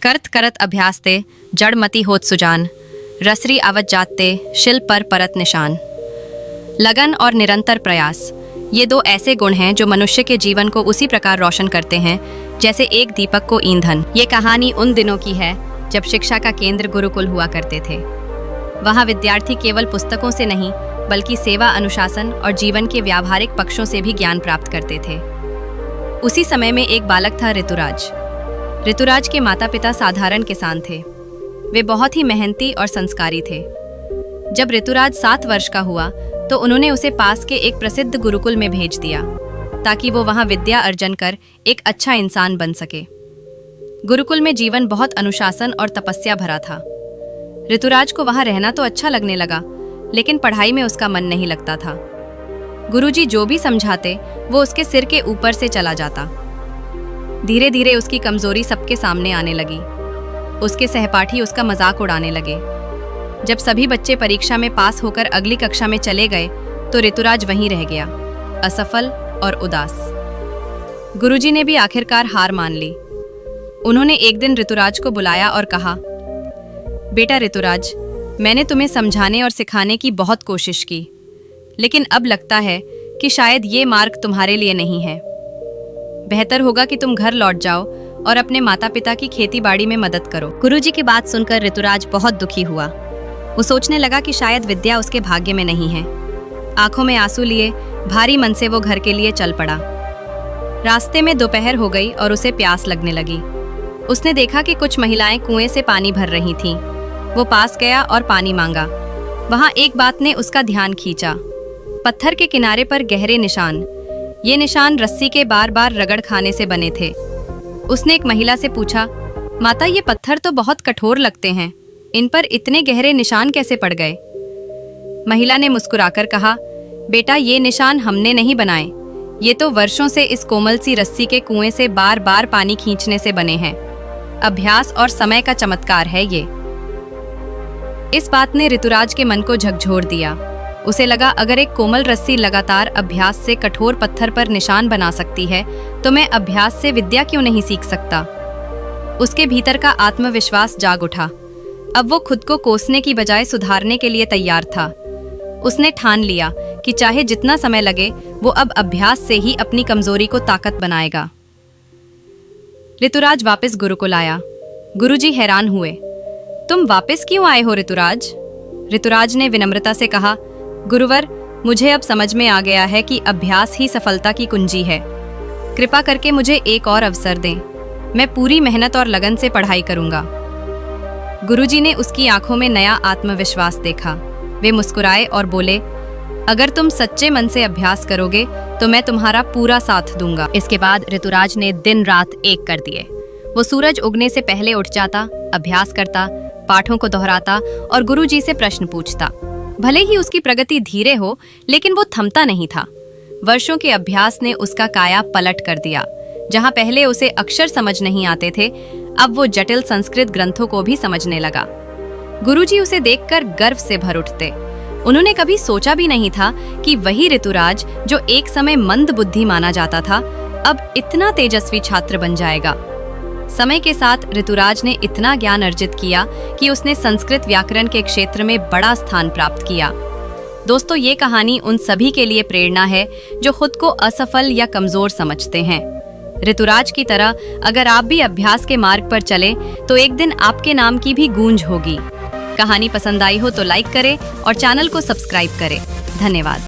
करत करत अभ्यास ते जड़मती होत सुजान, रसरी आवत जाते शिल पर परत निशान। लगन और निरंतर प्रयास, ये दो ऐसे गुण हैं जो मनुष्य के जीवन को उसी प्रकार रोशन करते हैं जैसे एक दीपक को ईंधन। ये कहानी उन दिनों की है जब शिक्षा का केंद्र गुरुकुल हुआ करते थे। वहाँ विद्यार्थी केवल पुस्तकों से नहीं बल्कि सेवा, अनुशासन और जीवन के व्यावहारिक पक्षों से भी ज्ञान प्राप्त करते थे। उसी समय में एक बालक था ऋतुराज। ऋतुराज के माता पिता साधारण किसान थे। वे बहुत ही मेहनती और संस्कारी थे। जब ऋतुराज 7 वर्ष का हुआ तो उन्होंने उसे पास के एक प्रसिद्ध गुरुकुल में भेज दिया ताकि वो वहाँ विद्या अर्जन कर एक अच्छा इंसान बन सके। गुरुकुल में जीवन बहुत अनुशासन और तपस्या भरा था। ऋतुराज को वहाँ रहना तो अच्छा लगने लगा, लेकिन पढ़ाई में उसका मन नहीं लगता था। गुरुजी जो भी समझाते वो उसके सिर के ऊपर से चला जाता। धीरे धीरे उसकी कमजोरी सबके सामने आने लगी। उसके सहपाठी उसका मजाक उड़ाने लगे। जब सभी बच्चे परीक्षा में पास होकर अगली कक्षा में चले गए तो ऋतुराज वहीं रह गया, असफल और उदास। गुरुजी ने भी आखिरकार हार मान ली। उन्होंने एक दिन ऋतुराज को बुलाया और कहा, बेटा ऋतुराज, मैंने तुम्हें समझाने और सिखाने की बहुत कोशिश की, लेकिन अब लगता है कि शायद ये मार्ग तुम्हारे लिए नहीं है। बेहतर होगा कि तुम घर लौट जाओ और अपने माता पिता की खेती बाड़ी में मदद करो। गुरुजी की बात सुनकर ऋतुराज बहुत दुखी हुआ। वो सोचने लगा कि शायद विद्या उसके भाग्य में नहीं है। आंखों में आंसू लिए भारी मन से वो घर के लिए चल पड़ा। रास्ते में दोपहर हो गई और उसे प्यास लगने लगी। उसने देखा कि कुछ महिलाएं कुएं से पानी भर रही थीं। वो पास गया और पानी मांगा। वहां एक बात ने उसका ध्यान खींचा। पत्थर के किनारे पर गहरे निशान। ये निशान रस्सी के बार बार रगड़ खाने से बने थे। उसने एक महिला से पूछा, माता, ये पत्थर तो बहुत कठोर लगते हैं, इन पर इतने गहरे निशान कैसे पड़ गए? महिला ने मुस्कुराकर कहा, बेटा, ये निशान हमने नहीं बनाए, ये तो वर्षों से इस कोमल सी रस्सी के कुएं से बार बार पानी खींचने से बने हैं। अभ्यास और समय का चमत्कार है ये। इस बात ने ऋतुराज के मन को झकझोर दिया। उसे लगा, अगर एक कोमल रस्सी लगातार अभ्यास से कठोर पत्थर पर निशान बना सकती है तो मैं अभ्यास से विद्या क्यों नहीं सीख सकता? उसके भीतर का आत्मविश्वास जाग उठा। अब वो खुद को कोसने की बजाय सुधारने के लिए तैयार था। उसने ठान लिया कि चाहे जितना समय लगे वो अब अभ्यास से ही अपनी कमजोरी को ताकत बनाएगा। ऋतुराज वापस गुरुकुल आया। गुरुजी हैरान हुए। तुम वापस क्यों आए हो ऋतुराज? ऋतुराज ने विनम्रता से कहा, गुरुवर, मुझे अब समझ में आ गया है कि अभ्यास ही सफलता की कुंजी है। कृपा करके मुझे एक और अवसर दें। मैं पूरी मेहनत और लगन से पढ़ाई करूंगा। गुरुजी ने उसकी आंखों में नया आत्मविश्वास देखा। वे मुस्कुराए और बोले, अगर तुम सच्चे मन से अभ्यास करोगे तो मैं तुम्हारा पूरा साथ दूंगा। इसके बाद ऋतुराज ने दिन रात एक कर दिए। वो सूरज उगने से पहले उठ जाता, अभ्यास करता, पाठों को दोहराता और गुरुजी से प्रश्न पूछता। भले ही उसकी प्रगति धीरे हो, लेकिन वो थमता नहीं था। वर्षों के अभ्यास ने उसका काया पलट कर दिया। जहां पहले उसे अक्षर समझ नहीं आते थे, अब वो जटिल संस्कृत ग्रंथों को भी समझने लगा। गुरुजी उसे देखकर गर्व से भर उठते। उन्होंने कभी सोचा भी नहीं था कि वही ऋतुराज जो एक समय मंद बुद्धि माना जाता था, अब इतना तेजस्वी छात्र बन जाएगा। समय के साथ ऋतुराज ने इतना ज्ञान अर्जित किया कि उसने संस्कृत व्याकरण के क्षेत्र में बड़ा स्थान प्राप्त किया। दोस्तों, ये कहानी उन सभी के लिए प्रेरणा है जो खुद को असफल या कमजोर समझते हैं। ऋतुराज की तरह अगर आप भी अभ्यास के मार्ग पर चले तो एक दिन आपके नाम की भी गूंज होगी। कहानी पसंद आई हो तो लाइक करें और चैनल को सब्सक्राइब करें। धन्यवाद।